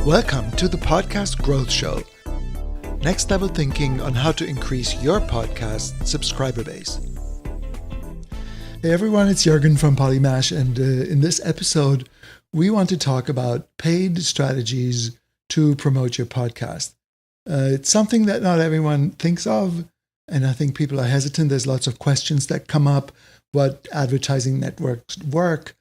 Welcome to the Podcast Growth Show. Next level thinking on how to increase your podcast subscriber base. Hey everyone, it's Jürgen from Polymash, and in this episode, we want to talk about paid strategies to promote your podcast. It's something that not everyone thinks of, and I think people are hesitant. There's lots of questions that come up. What advertising networks work?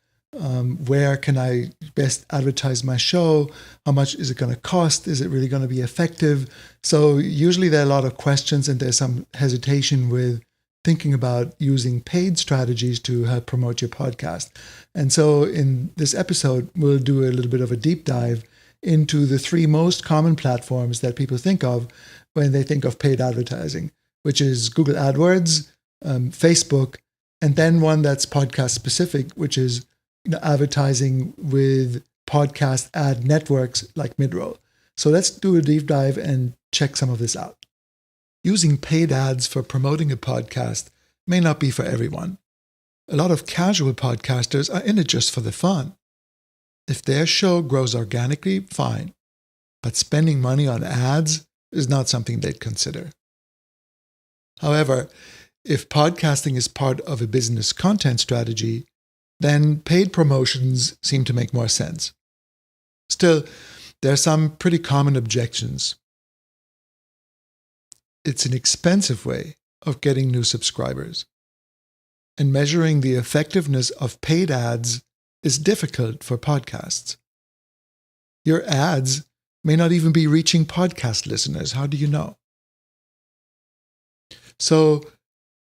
Where can I best advertise my show? How much is it going to cost? Is it really going to be effective? So usually there are a lot of questions and there's some hesitation with thinking about using paid strategies to help promote your podcast. And so in this episode, we'll do a little bit of a deep dive into the three most common platforms that people think of when they think of paid advertising, which is Google AdWords, Facebook, and then one that's podcast specific, which is advertising with podcast ad networks like Midroll. So let's do a deep dive and check some of this out. Using paid ads for promoting a podcast may not be for everyone. A lot of casual podcasters are in it just for the fun. If their show grows organically, fine. But spending money on ads is not something they'd consider. However, if podcasting is part of a business content strategy, then paid promotions seem to make more sense. Still, there are some pretty common objections. It's an expensive way of getting new subscribers, and measuring the effectiveness of paid ads is difficult for podcasts. Your ads may not even be reaching podcast listeners. How do you know? So,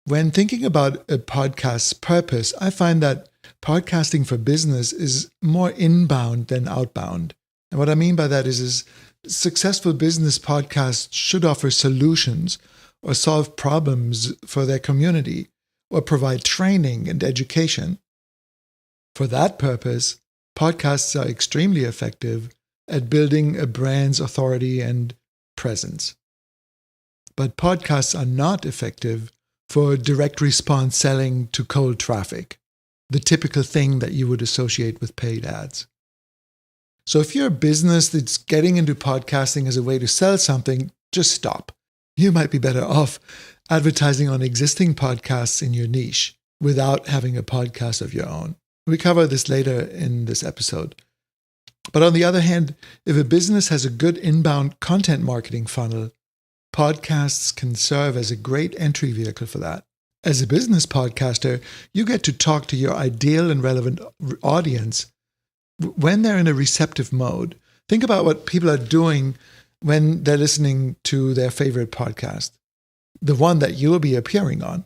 when thinking about a podcast's purpose, I find that podcasting for business is more inbound than outbound. And what I mean by that is successful business podcasts should offer solutions or solve problems for their community or provide training and education. For that purpose, podcasts are extremely effective at building a brand's authority and presence. But podcasts are not effective for direct response selling to cold traffic, the typical thing that you would associate with paid ads. So if you're a business that's getting into podcasting as a way to sell something, just stop. You might be better off advertising on existing podcasts in your niche without having a podcast of your own. We cover this later in this episode. But on the other hand, if a business has a good inbound content marketing funnel, podcasts can serve as a great entry vehicle for that. As a business podcaster, you get to talk to your ideal and relevant audience when they're in a receptive mode. Think about what people are doing when they're listening to their favorite podcast, the one that you'll be appearing on.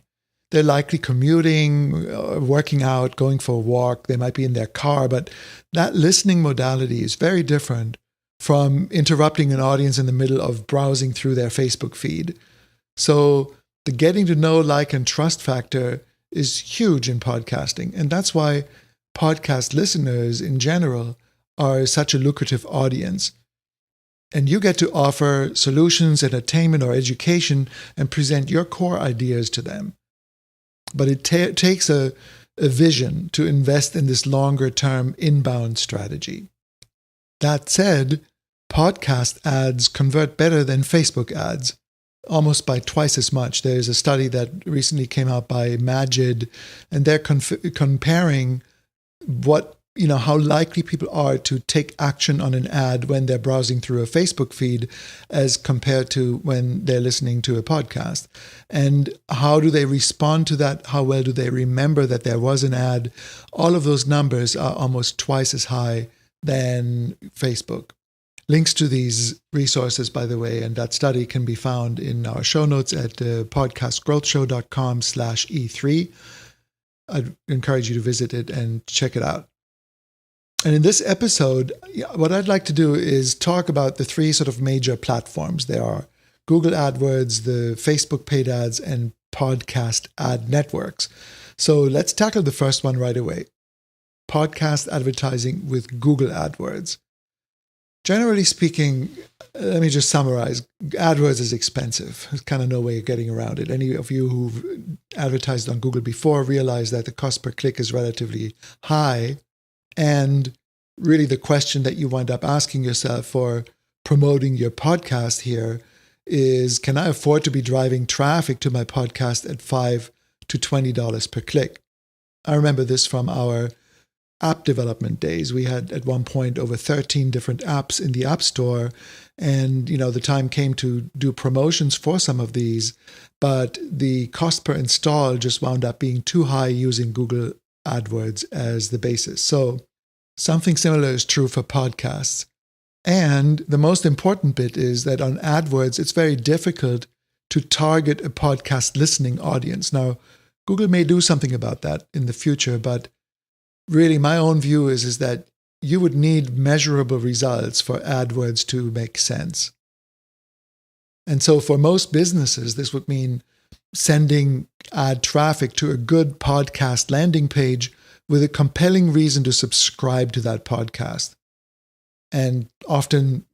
They're likely commuting, working out, going for a walk. They might be in their car, but that listening modality is very different from interrupting an audience in the middle of browsing through their Facebook feed. So the getting to know, like, and trust factor is huge in podcasting. And that's why podcast listeners in general are such a lucrative audience. And you get to offer solutions, entertainment, or education and present your core ideas to them. But it takes a vision to invest in this longer-term inbound strategy. That said, podcast ads convert better than Facebook ads, almost by twice as much. There's a study that recently came out by Majid, and they're comparing how likely people are to take action on an ad when they're browsing through a Facebook feed as compared to when they're listening to a podcast. And how do they respond to that? How well do they remember that there was an ad? All of those numbers are almost twice as high than Facebook. Links to these resources, by the way, and that study can be found in our show notes at podcastgrowthshow.com/E3. I'd encourage you to visit it and check it out. And in this episode, what I'd like to do is talk about the three sort of major platforms. There are Google AdWords, the Facebook paid ads, and podcast ad networks. So let's tackle the first one right away. Podcast advertising with Google AdWords. Generally speaking, let me just summarize. AdWords is expensive. There's kind of no way of getting around it. Any of you who've advertised on Google before realize that the cost per click is relatively high. And really the question that you wind up asking yourself for promoting your podcast here is, can I afford to be driving traffic to my podcast at $5 to $20 per click? I remember this from our app development days. We had at one point over 13 different apps in the App Store. And, the time came to do promotions for some of these, but the cost per install just wound up being too high using Google AdWords as the basis. So something similar is true for podcasts. And the most important bit is that on AdWords, it's very difficult to target a podcast listening audience. Now, Google may do something about that in the future, but really my own view is that you would need measurable results for AdWords to make sense. And so for most businesses, this would mean sending ad traffic to a good podcast landing page with a compelling reason to subscribe to that podcast. And often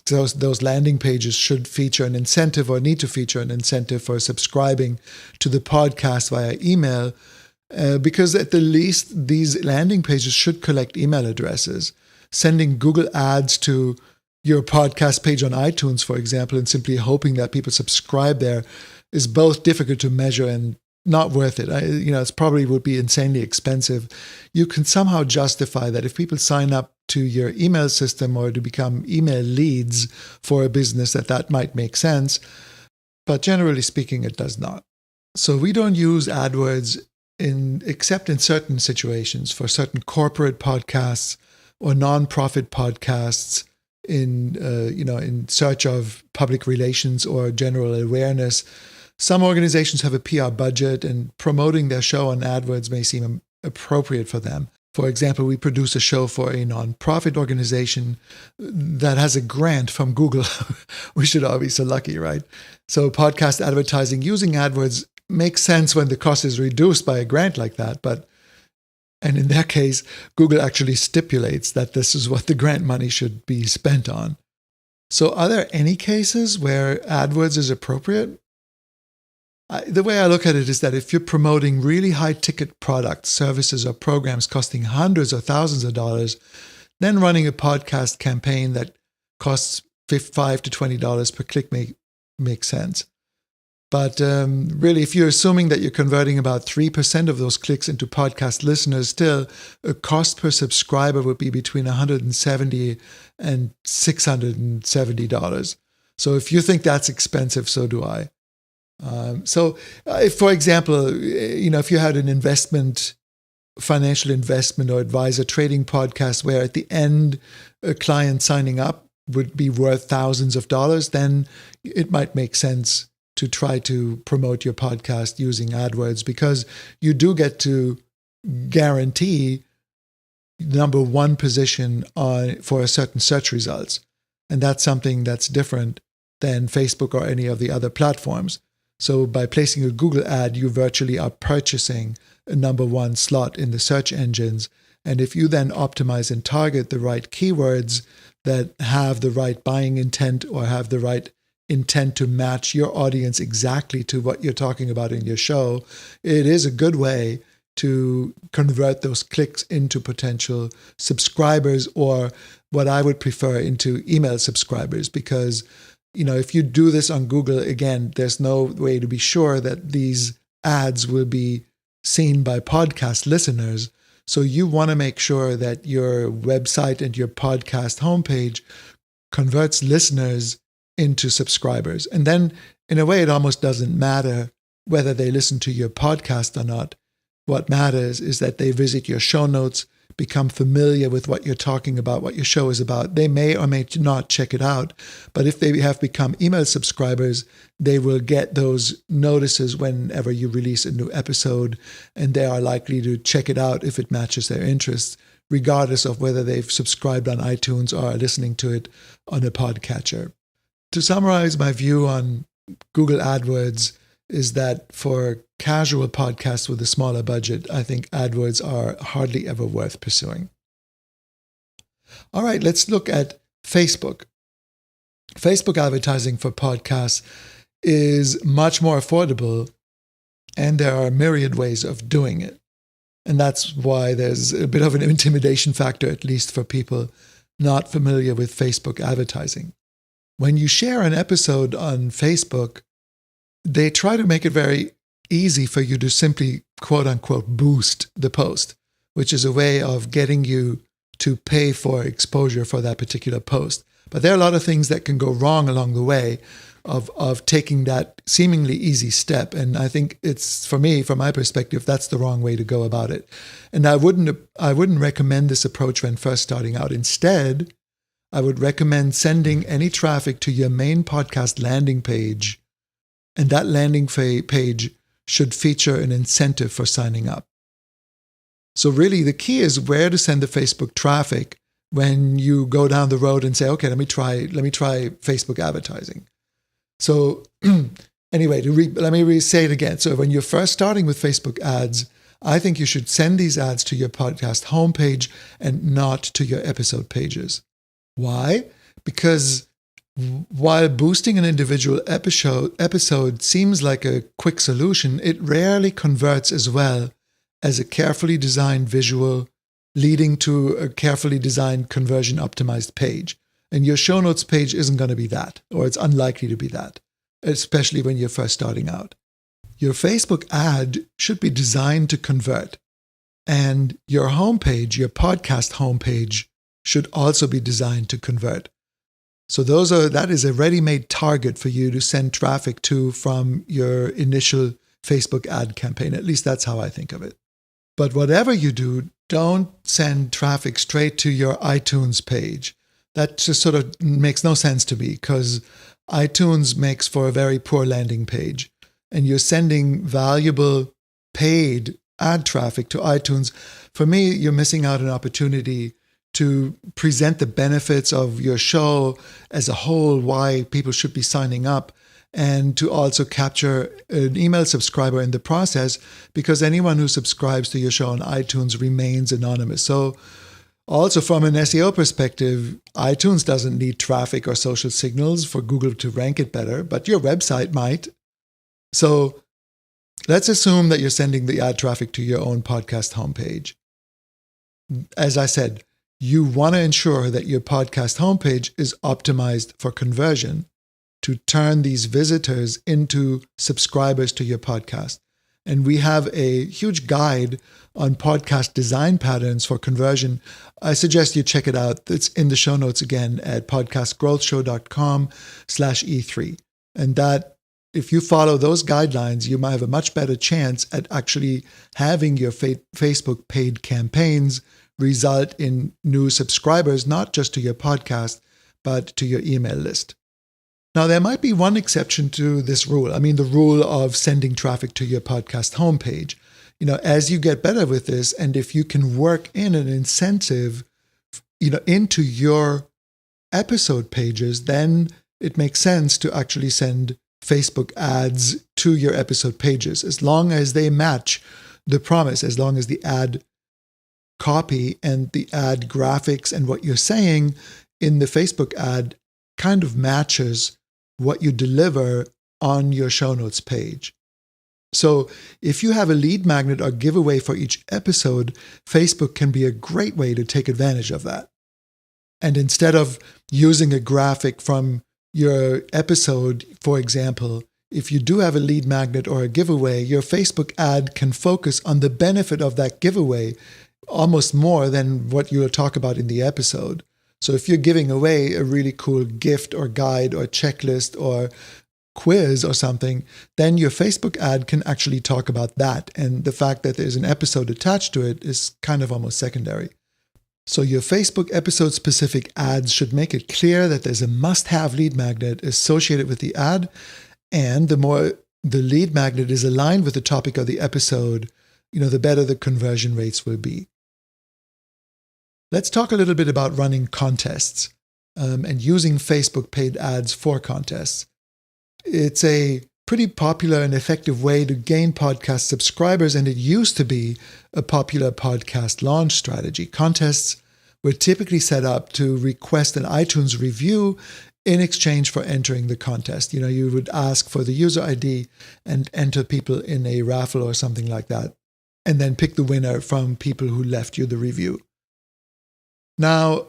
those landing pages should feature an incentive or need to feature an incentive for subscribing to the podcast via email, because at the least these landing pages should collect email addresses. Sending Google ads to your podcast page on iTunes, for example, and simply hoping that people subscribe there is both difficult to measure and not worth it. It probably would be insanely expensive. You can somehow justify that if people sign up to your email system or to become email leads for a business, that might make sense. But generally speaking, it does not. So we don't use AdWords except in certain situations for certain corporate podcasts or non-profit podcasts in search of public relations or general awareness. Some organizations have a PR budget, and promoting their show on AdWords may seem appropriate for them. For example, we produce a show for a nonprofit organization that has a grant from Google. We should all be so lucky, right? So podcast advertising using AdWords makes sense when the cost is reduced by a grant like that. And in that case, Google actually stipulates that this is what the grant money should be spent on. So are there any cases where AdWords is appropriate? The way I look at it is that if you're promoting really high-ticket products, services, or programs costing hundreds or thousands of dollars, then running a podcast campaign that costs $5 to $20 per click make sense. But really, if you're assuming that you're converting about 3% of those clicks into podcast listeners, still, a cost per subscriber would be between $170 and $670. So if you think that's expensive, so do I. If, for example, if you had an financial investment or advisor trading podcast where at the end a client signing up would be worth thousands of dollars, then it might make sense to try to promote your podcast using AdWords, because you do get to guarantee number one position for a certain search results. And that's something that's different than Facebook or any of the other platforms. So by placing a Google ad, you virtually are purchasing a number one slot in the search engines. And if you then optimize and target the right keywords that have the right buying intent or have the right intent to match your audience exactly to what you're talking about in your show, it is a good way to convert those clicks into potential subscribers, or what I would prefer, into email subscribers. Because if you do this on Google, again, there's no way to be sure that these ads will be seen by podcast listeners. So you want to make sure that your website and your podcast homepage converts listeners into subscribers. And then, in a way, it almost doesn't matter whether they listen to your podcast or not. What matters is that they visit your show notes, become familiar with what you're talking about, what your show is about. They may or may not check it out, but if they have become email subscribers, they will get those notices whenever you release a new episode, and they are likely to check it out if it matches their interests, regardless of whether they've subscribed on iTunes or are listening to it on a podcatcher. To summarize my view on Google AdWords is that for casual podcasts with a smaller budget, I think AdWords are hardly ever worth pursuing. All right, let's look at Facebook. Facebook advertising for podcasts is much more affordable, and there are a myriad ways of doing it. And that's why there's a bit of an intimidation factor, at least for people not familiar with Facebook advertising. When you share an episode on Facebook, they try to make it very easy for you to simply, quote unquote, boost the post, which is a way of getting you to pay for exposure for that particular post. But there are a lot of things that can go wrong along the way of taking that seemingly easy step. And I think it's, for me, from my perspective, that's the wrong way to go about it. And I wouldn't recommend this approach when first starting out. Instead, I would recommend sending any traffic to your main podcast landing page. And that landing page should feature an incentive for signing up. So really, the key is where to send the Facebook traffic when you go down the road and say, okay, let me try Facebook advertising. So anyway, let me say it again. So when you're first starting with Facebook ads, I think you should send these ads to your podcast homepage and not to your episode pages. Why? Because while boosting an individual episode seems like a quick solution, it rarely converts as well as a carefully designed visual leading to a carefully designed conversion optimized page. And your show notes page isn't going to be that, or it's unlikely to be that, especially when you're first starting out. Your Facebook ad should be designed to convert. And your homepage, your podcast homepage, should also be designed to convert. So that is a ready-made target for you to send traffic to from your initial Facebook ad campaign. At least that's how I think of it. But whatever you do, don't send traffic straight to your iTunes page. That just sort of makes no sense to me because iTunes makes for a very poor landing page. And you're sending valuable paid ad traffic to iTunes. For me, you're missing out an opportunity to present the benefits of your show as a whole, why people should be signing up, and to also capture an email subscriber in the process, because anyone who subscribes to your show on iTunes remains anonymous. So also from an SEO perspective, iTunes doesn't need traffic or social signals for Google to rank it better, but your website might. So let's assume that you're sending the ad traffic to your own podcast homepage. As I said, you want to ensure that your podcast homepage is optimized for conversion to turn these visitors into subscribers to your podcast. And we have a huge guide on podcast design patterns for conversion. I suggest you check it out. It's in the show notes again at podcastgrowthshow.com/E3. And that, if you follow those guidelines, you might have a much better chance at actually having your Facebook paid campaigns result in new subscribers, not just to your podcast, but to your email list. Now, there might be one exception to this rule. I mean, the rule of sending traffic to your podcast homepage. As you get better with this, and if you can work in an incentive, into your episode pages, then it makes sense to actually send Facebook ads to your episode pages, as long as they match the promise, as long as the ad copy and the ad graphics and what you're saying in the Facebook ad kind of matches what you deliver on your show notes page. So if you have a lead magnet or giveaway for each episode, Facebook can be a great way to take advantage of that. And instead of using a graphic from your episode, for example, if you do have a lead magnet or a giveaway, your Facebook ad can focus on the benefit of that giveaway almost more than what you'll talk about in the episode. So if you're giving away a really cool gift or guide or checklist or quiz or something, then your Facebook ad can actually talk about that. And the fact that there's an episode attached to it is kind of almost secondary. So your Facebook episode-specific ads should make it clear that there's a must-have lead magnet associated with the ad. And the more the lead magnet is aligned with the topic of the episode, the better the conversion rates will be. Let's talk a little bit about running contests and using Facebook paid ads for contests. It's a pretty popular and effective way to gain podcast subscribers, and it used to be a popular podcast launch strategy. Contests were typically set up to request an iTunes review in exchange for entering the contest. You would ask for the user ID and enter people in a raffle or something like that. and then pick the winner from people who left you the review. Now,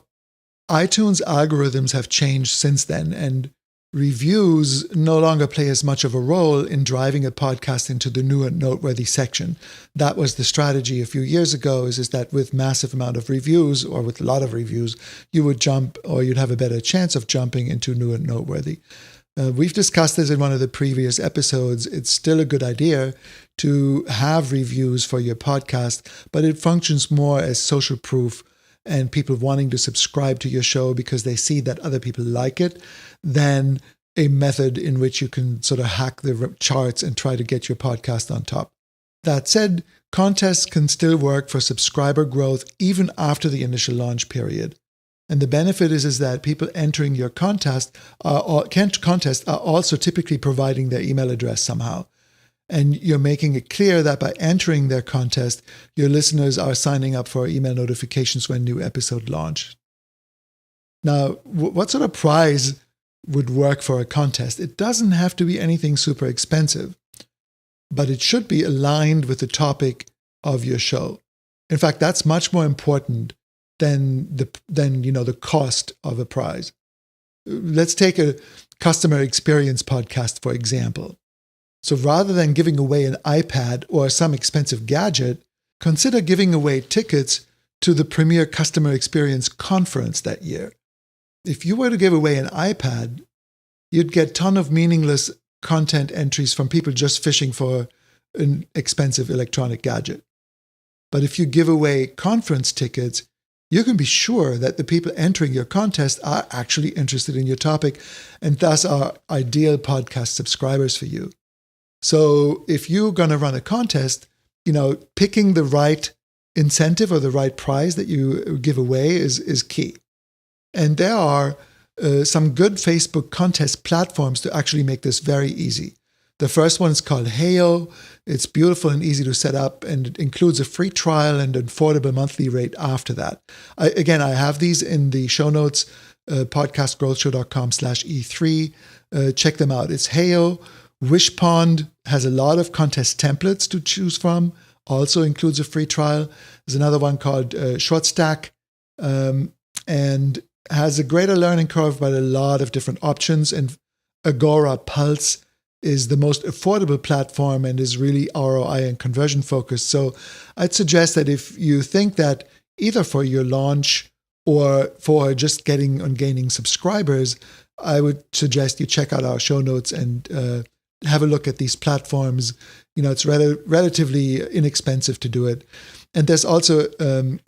iTunes algorithms have changed since then, and reviews no longer play as much of a role in driving a podcast into the new and noteworthy section. That was the strategy a few years ago, is that with massive amount of reviews, or with a lot of reviews, you would jump, or you'd have a better chance of jumping into new and noteworthy. We've discussed this in one of the previous episodes. It's still a good idea to have reviews for your podcast, but it functions more as social proof and people wanting to subscribe to your show because they see that other people like it, than a method in which you can sort of hack the charts and try to get your podcast on top. That said, contests can still work for subscriber growth even after the initial launch period. And the benefit is that people entering your contest are also typically providing their email address somehow. And you're making it clear that by entering their contest, your listeners are signing up for email notifications when new episodes launch. Now, what sort of prize would work for a contest? It doesn't have to be anything super expensive, but it should be aligned with the topic of your show. In fact, that's much more important than the cost of a prize. Let's take a customer experience podcast, for example. So rather than giving away an iPad or some expensive gadget, consider giving away tickets to the premier customer experience conference that year. If you were to give away an iPad, you'd get a ton of meaningless content entries from people just fishing for an expensive electronic gadget. But if you give away conference tickets, you can be sure that the people entering your contest are actually interested in your topic and thus are ideal podcast subscribers for you. So if you're going to run a contest, picking the right incentive or the right prize that you give away is key. And there are some good Facebook contest platforms to actually make this very easy. The first one is called Heyo. It's beautiful and easy to set up, and it includes a free trial and an affordable monthly rate after that. I have these in the show notes, podcastgrowthshow.com/E3. Check them out. It's Heyo. Wishpond has a lot of contest templates to choose from, also includes a free trial. There's another one called Shortstack, and has a greater learning curve, but a lot of different options. And Agora Pulse is the most affordable platform and is really ROI and conversion focused. So I'd suggest that if you think that either for your launch or for just gaining subscribers, I would suggest you check out our show notes and have a look at these platforms. It's relatively inexpensive to do it. And there's also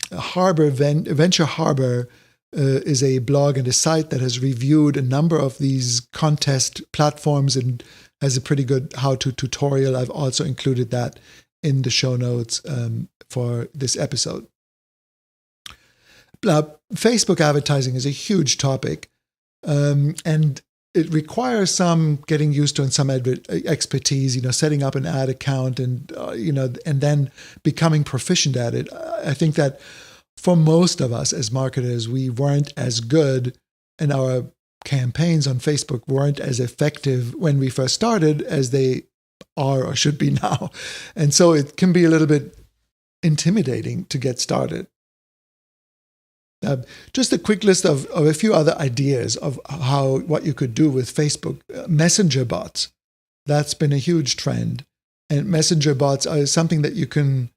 Venture Harbor is a blog and a site that has reviewed a number of these contest platforms and has a pretty good how-to tutorial. I've also included that in the show notes for this episode. Facebook advertising is a huge topic, and it requires some getting used to and some expertise, setting up an ad account and then becoming proficient at it. I think that for most of us as marketers, we weren't as good, and our campaigns on Facebook weren't as effective when we first started as they are or should be now. And so it can be a little bit intimidating to get started. Just a quick list of a few other ideas of what you could do with Facebook. Messenger bots. That's been a huge trend. And messenger bots are something that you can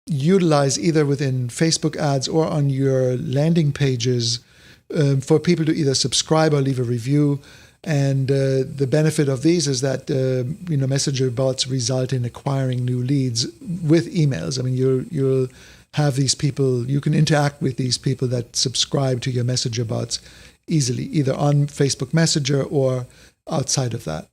utilize either within Facebook ads or on your landing pages for people to either subscribe or leave a review. And the benefit of these is that messenger bots result in acquiring new leads with emails. I mean, you'll have these people, you can interact with these people that subscribe to your messenger bots easily, either on Facebook Messenger or outside of that.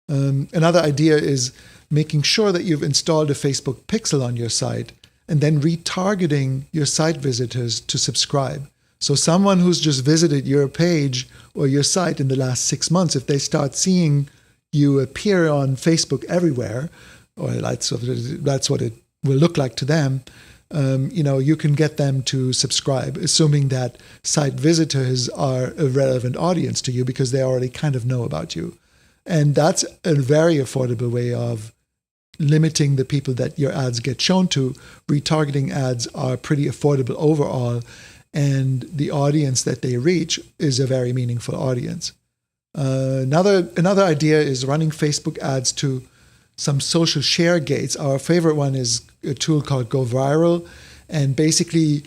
Another idea is making sure that you've installed a Facebook pixel on your site and then retargeting your site visitors to subscribe. So someone who's just visited your page or your site in the last 6 months, if they start seeing you appear on Facebook everywhere, or that's what it will look like to them, you can get them to subscribe, assuming that site visitors are a relevant audience to you because they already kind of know about you. And that's a very affordable way of limiting the people that your ads get shown to. Retargeting ads are pretty affordable overall, and the audience that they reach is a very meaningful audience. Another idea is running Facebook ads to some social share gates. Our favorite one is a tool called Go Viral, and basically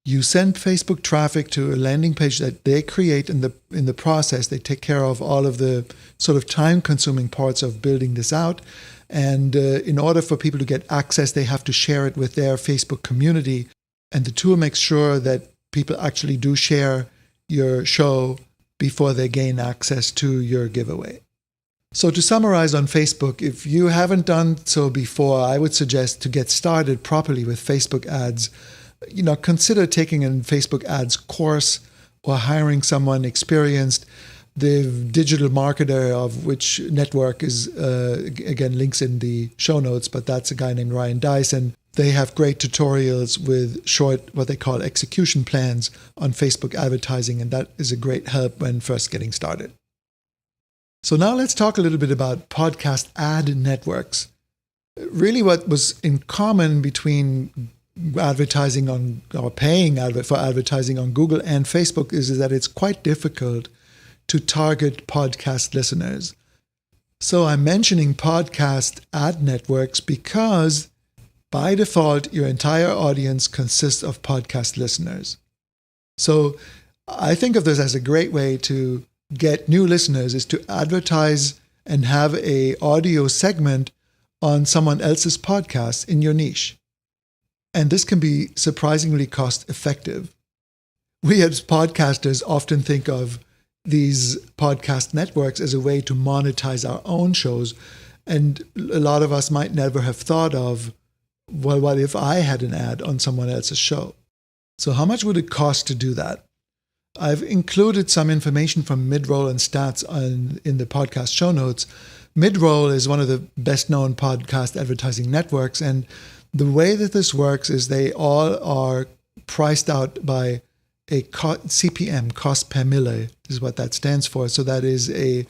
you send Facebook traffic to a landing page that they create. In the process, they take care of all of the sort of time-consuming parts of building this out. And in order for people to get access, they have to share it with their Facebook community. And the tool makes sure that people actually do share your show before they gain access to your giveaway. So to summarize on Facebook, if you haven't done so before, I would suggest to get started properly with Facebook ads, consider taking a Facebook ads course or hiring someone experienced. The digital marketer of which network is, again, links in the show notes, but that's a guy named Ryan Dyson. They have great tutorials with short, what they call execution plans on Facebook advertising, and that is a great help when first getting started. So now let's talk a little bit about podcast ad networks. Really what was in common between advertising on or paying for advertising on Google and Facebook is that it's quite difficult to target podcast listeners. So I'm mentioning podcast ad networks because by default, your entire audience consists of podcast listeners. So I think of this as a great way to get new listeners is to advertise and have a audio segment on someone else's podcast in your niche. And this can be surprisingly cost effective. We as podcasters often think of these podcast networks as a way to monetize our own shows. And a lot of us might never have thought of, well, what if I had an ad on someone else's show? So how much would it cost to do that? I've included some information from Midroll and Stats in the podcast show notes. Midroll is one of the best-known podcast advertising networks, and the way that this works is they all are priced out by a CPM, cost per mille, is what that stands for. So that is the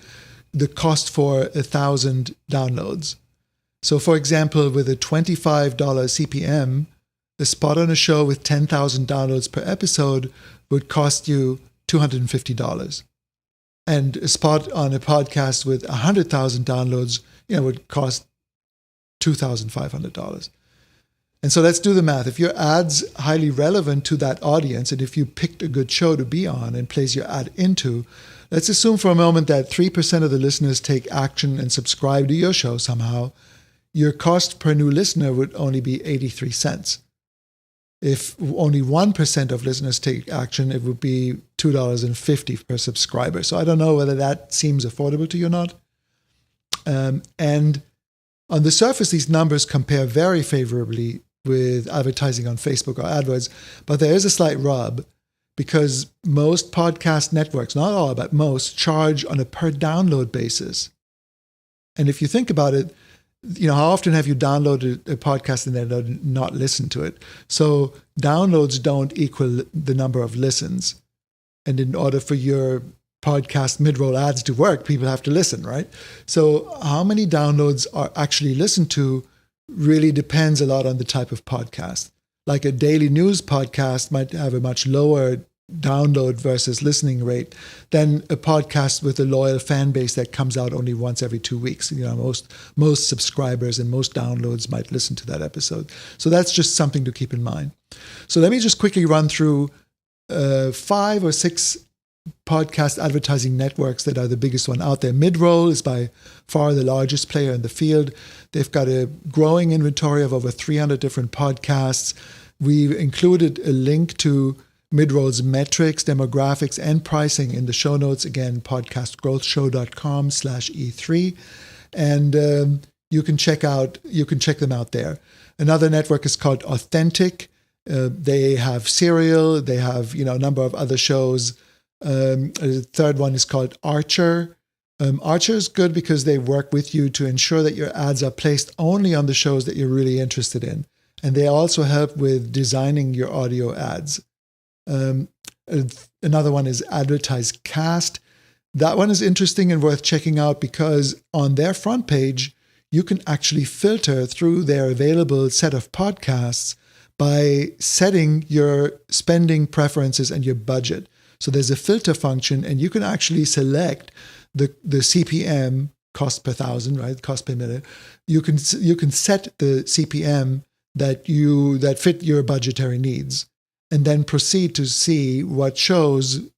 cost for 1,000 downloads. So for example, with a $25 CPM, a spot on a show with 10,000 downloads per episode would cost you $250. And a spot on a podcast with 100,000 downloads, would cost $2,500. And so let's do the math. If your ad's highly relevant to that audience, and if you picked a good show to be on and place your ad into, let's assume for a moment that 3% of the listeners take action and subscribe to your show somehow, your cost per new listener would only be 83 cents. If only 1% of listeners take action, it would be $2.50 per subscriber. So I don't know whether that seems affordable to you or not. And on the surface, these numbers compare very favorably with advertising on Facebook or AdWords, but there is a slight rub because most podcast networks, not all, but most, charge on a per download basis. And if you think about it, how often have you downloaded a podcast and then not listened to it? So downloads don't equal the number of listens. And in order for your podcast mid-roll ads to work, people have to listen, right? So how many downloads are actually listened to really depends a lot on the type of podcast. Like a daily news podcast might have a much lower download versus listening rate than a podcast with a loyal fan base that comes out only once every 2 weeks. Most subscribers and most downloads might listen to that episode. So that's just something to keep in mind. So let me just quickly run through 5 or 6 podcast advertising networks that are the biggest one out there. Midroll is by far the largest player in the field. They've got a growing inventory of over 300 different podcasts. We've included a link to Midroll's metrics, demographics, and pricing in the show notes. Again, podcastgrowthshow.com/E3. And you can check them out there. Another network is called Authentic. They have Serial. They have, a number of other shows. The third one is called Archer. Archer is good because they work with you to ensure that your ads are placed only on the shows that you're really interested in. And they also help with designing your audio ads. Another one is Advertise Cast. That one is interesting and worth checking out because on their front page, you can actually filter through their available set of podcasts by setting your spending preferences and your budget. So there's a filter function, and you can actually select the CPM, cost per thousand, right? Cost per minute. You can set the CPM that fit your budgetary needs, and then proceed to see what shows,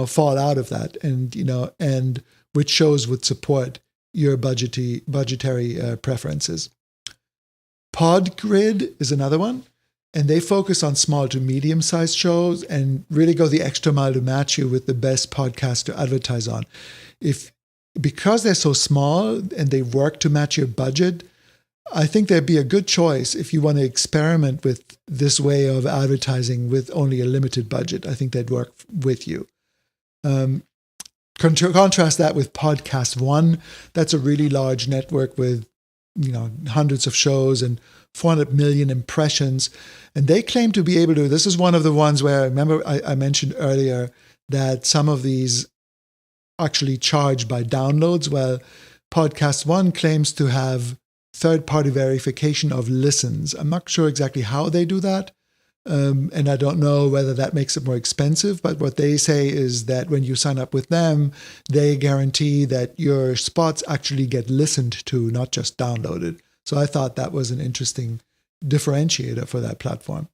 fall out of that, and which shows would support your budgetary preferences. Podgrid is another one, and they focus on small to medium-sized shows and really go the extra mile to match you with the best podcast to advertise on. Because they're so small and they work to match your budget, I think they'd be a good choice if you want to experiment with this way of advertising with only a limited budget. I think they'd work with you. Contrast that with Podcast One. That's a really large network with hundreds of shows and 400 million impressions. And they claim to be able to, this is one of the ones where, remember I mentioned earlier that some of these actually charge by downloads. Well, Podcast One claims to have third-party verification of listens. I'm not sure exactly how they do that. And I don't know whether that makes it more expensive, but what they say is that when you sign up with them, they guarantee that your spots actually get listened to, not just downloaded. So I thought that was an interesting differentiator for that platform.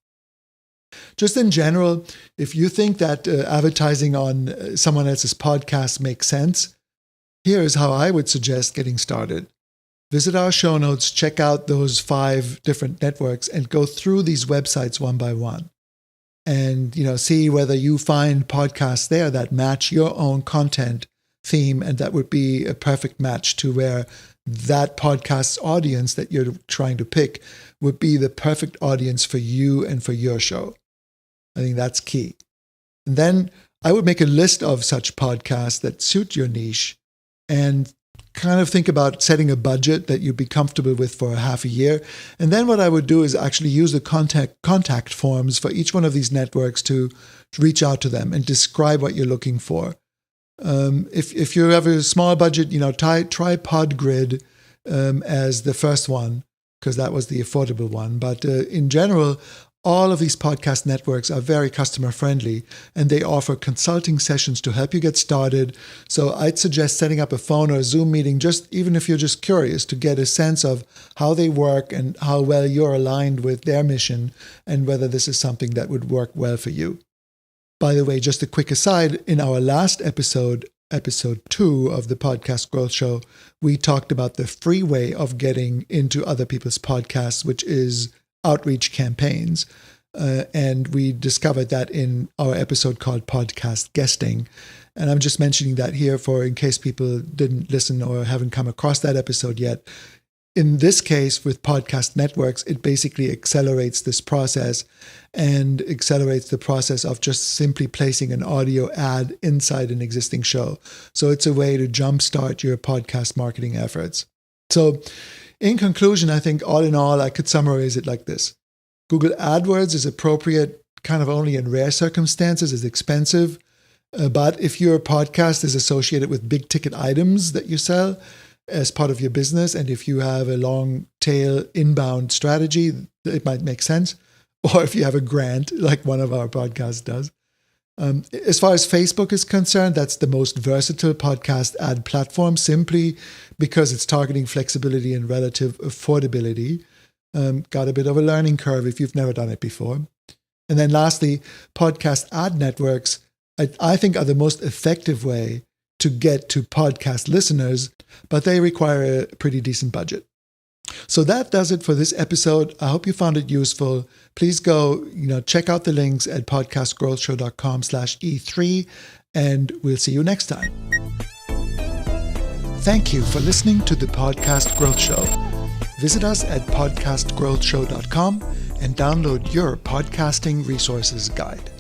Just in general, if you think that advertising on someone else's podcast makes sense, here's how I would suggest getting started. Visit our show notes, check out those 5 different networks, and go through these websites one by one. And see whether you find podcasts there that match your own content theme, and that would be a perfect match to where that podcast's audience that you're trying to pick would be the perfect audience for you and for your show. I think that's key. And then I would make a list of such podcasts that suit your niche and kind of think about setting a budget that you'd be comfortable with for a half a year. And then what I would do is actually use the contact forms for each one of these networks to reach out to them and describe what you're looking for. If you have a small budget, try Podgrid as the first one, because that was the affordable one. But in general, all of these podcast networks are very customer friendly, and they offer consulting sessions to help you get started. So I'd suggest setting up a phone or a Zoom meeting, even if you're just curious, to get a sense of how they work and how well you're aligned with their mission and whether this is something that would work well for you. By the way, just a quick aside, in our last episode 2 of the Podcast Growth Show, we talked about the free way of getting into other people's podcasts, which is outreach campaigns. And we discovered that in our episode called Podcast Guesting. And I'm just mentioning that here in case people didn't listen or haven't come across that episode yet. In this case, with podcast networks, it basically accelerates this process and accelerates the process of just simply placing an audio ad inside an existing show. So it's a way to jumpstart your podcast marketing efforts. So in conclusion, I think all in all, I could summarize it like this. Google AdWords is appropriate kind of only in rare circumstances. It's expensive. But if your podcast is associated with big ticket items that you sell as part of your business, and if you have a long tail inbound strategy, it might make sense. Or if you have a grant, like one of our podcasts does. As far as Facebook is concerned, that's the most versatile podcast ad platform, simply because it's targeting flexibility and relative affordability. Got a bit of a learning curve if you've never done it before. And then lastly, podcast ad networks, I think, are the most effective way to get to podcast listeners, but they require a pretty decent budget. So that does it for this episode. I hope you found it useful. Please go, check out the links at podcastgrowthshow.com/E3, and we'll see you next time. Thank you for listening to the Podcast Growth Show. Visit us at podcastgrowthshow.com and download your podcasting resources guide.